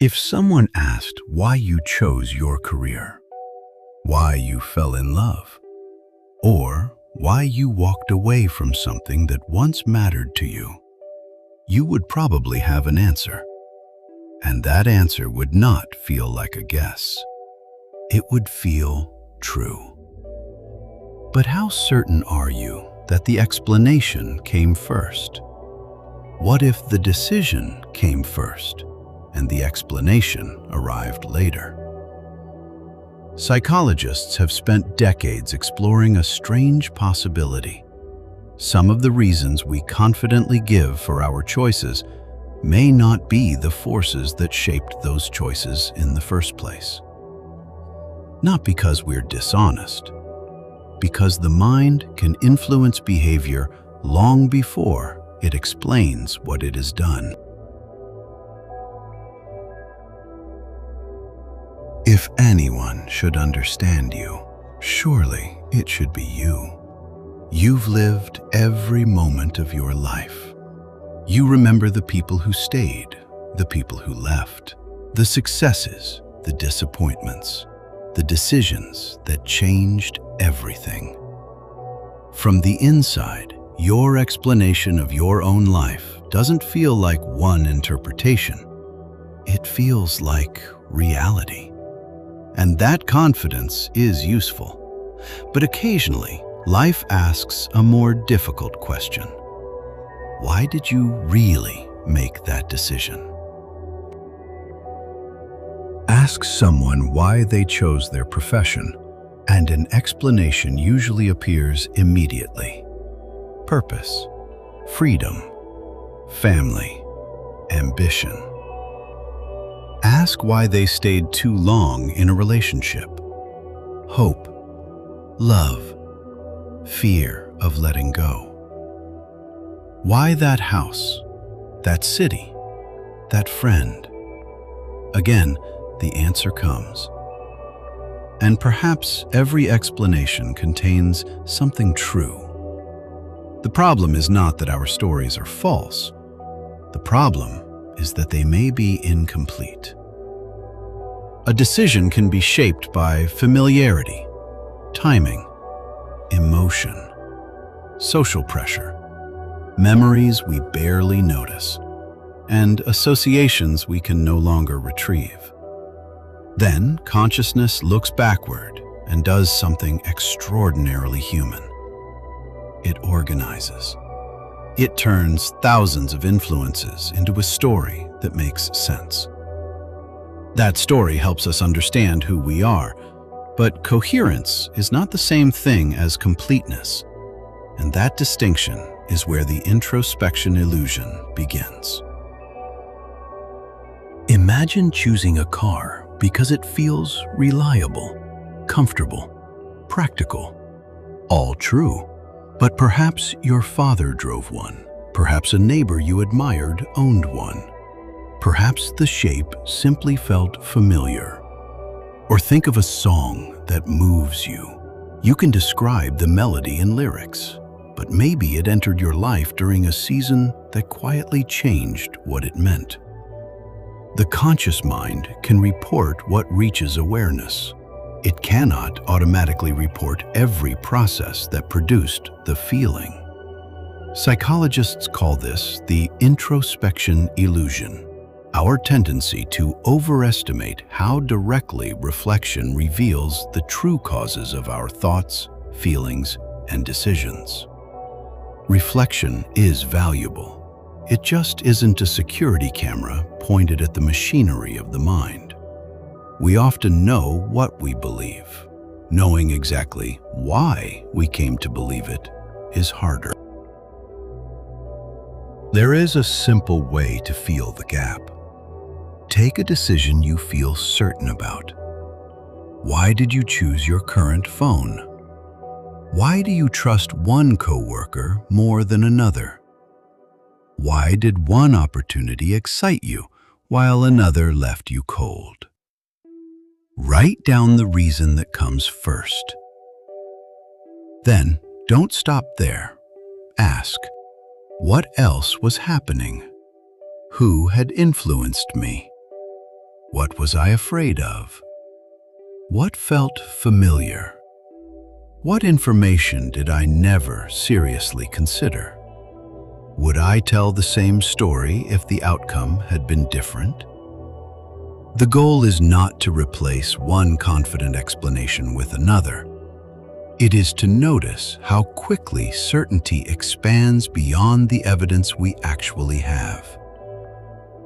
If someone asked why you chose your career, why you fell in love, or why you walked away from something that once mattered to you, you would probably have an answer. And that answer would not feel like a guess. It would feel true. But how certain are you that the explanation came first? What if the decision came first and the explanation arrived later? Psychologists have spent decades exploring a strange possibility. Some of the reasons we confidently give for our choices may not be the forces that shaped those choices in the first place. Not because we're dishonest, because the mind can influence behavior long before it explains what it has done. If anyone should understand you, surely it should be you. You've lived every moment of your life. You remember the people who stayed, the people who left, the successes, the disappointments, the decisions that changed everything. From the inside, your explanation of your own life doesn't feel like one interpretation. It feels like reality. And that confidence is useful. But occasionally, life asks a more difficult question. Why did you really make that decision? Ask someone why they chose their profession, and an explanation usually appears immediately. Purpose, freedom, family, ambition. Ask why they stayed too long in a relationship. Hope, love, fear of letting go. Why that house, that city, that friend? Again, the answer comes. And perhaps every explanation contains something true. The problem is not that our stories are false. The problem is that they may be incomplete. A decision can be shaped by familiarity, timing, emotion, social pressure, memories we barely notice, and associations we can no longer retrieve. Then consciousness looks backward and does something extraordinarily human. It organizes. It turns thousands of influences into a story that makes sense. That story helps us understand who we are, but coherence is not the same thing as completeness, and that distinction is where the introspection illusion begins. Imagine choosing a car because it feels reliable, comfortable, practical. All true. But perhaps your father drove one. Perhaps a neighbor you admired owned one. Perhaps the shape simply felt familiar. Or think of a song that moves you. You can describe the melody and lyrics, but maybe it entered your life during a season that quietly changed what it meant. The conscious mind can report what reaches awareness. It cannot automatically report every process that produced the feeling. Psychologists call this the introspection illusion, our tendency to overestimate how directly reflection reveals the true causes of our thoughts, feelings, and decisions. Reflection is valuable. It just isn't a security camera pointed at the machinery of the mind. We often know what we believe. Knowing exactly why we came to believe it is harder. There is a simple way to fill the gap. Take a decision you feel certain about. Why did you choose your current phone? Why do you trust one coworker more than another? Why did one opportunity excite you while another left you cold? Write down the reason that comes first. Then, don't stop there. Ask, what else was happening? Who had influenced me? What was I afraid of? What felt familiar? What information did I never seriously consider? Would I tell the same story if the outcome had been different? The goal is not to replace one confident explanation with another. It is to notice how quickly certainty expands beyond the evidence we actually have.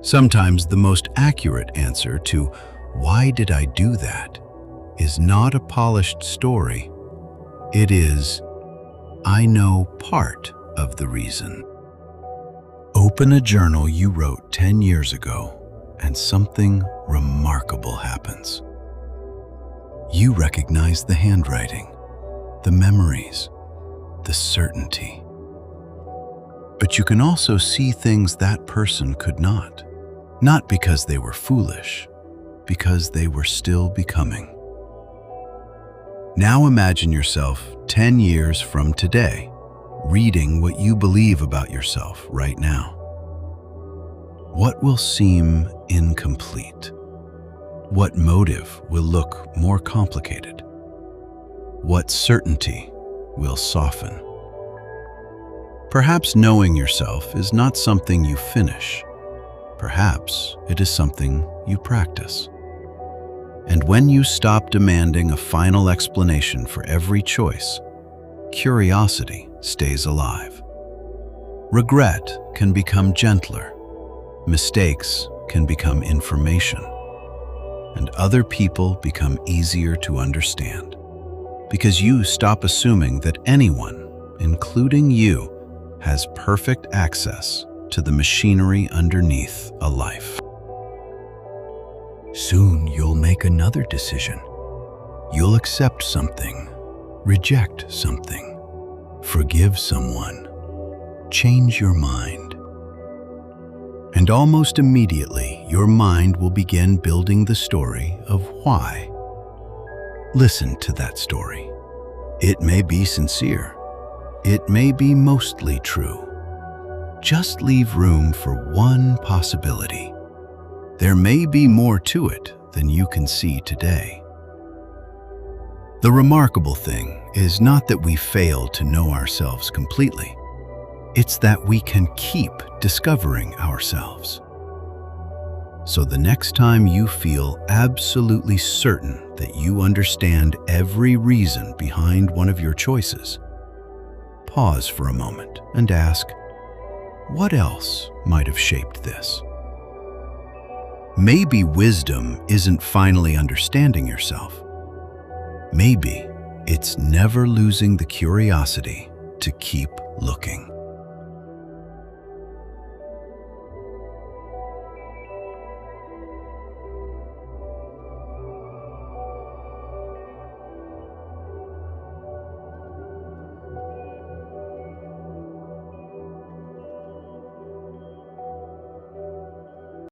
Sometimes the most accurate answer to "Why did I do that?" is not a polished story. It is, "I know part of the reason." Open a journal you wrote 10 years ago, and something remarkable happens. You recognize the handwriting, the memories, the certainty. But you can also see things that person could not because they were foolish, because they were still becoming. Now imagine yourself 10 years from today, reading what you believe about yourself right now. What will seem incomplete? What motive will look more complicated? What certainty will soften? Perhaps knowing yourself is not something you finish. Perhaps it is something you practice. And when you stop demanding a final explanation for every choice, curiosity stays alive. Regret can become gentler. Mistakes can become information. And other people become easier to understand. Because you stop assuming that anyone, including you, has perfect access to the machinery underneath a life. Soon you'll make another decision. You'll accept something, reject something, forgive someone, change your mind. And almost immediately, your mind will begin building the story of why. Listen to that story. It may be sincere. It may be mostly true. Just leave room for one possibility. There may be more to it than you can see today. The remarkable thing is not that we fail to know ourselves completely. It's that we can keep discovering ourselves. So the next time you feel absolutely certain that you understand every reason behind one of your choices, pause for a moment and ask, what else might have shaped this? Maybe wisdom isn't finally understanding yourself. Maybe it's never losing the curiosity to keep looking.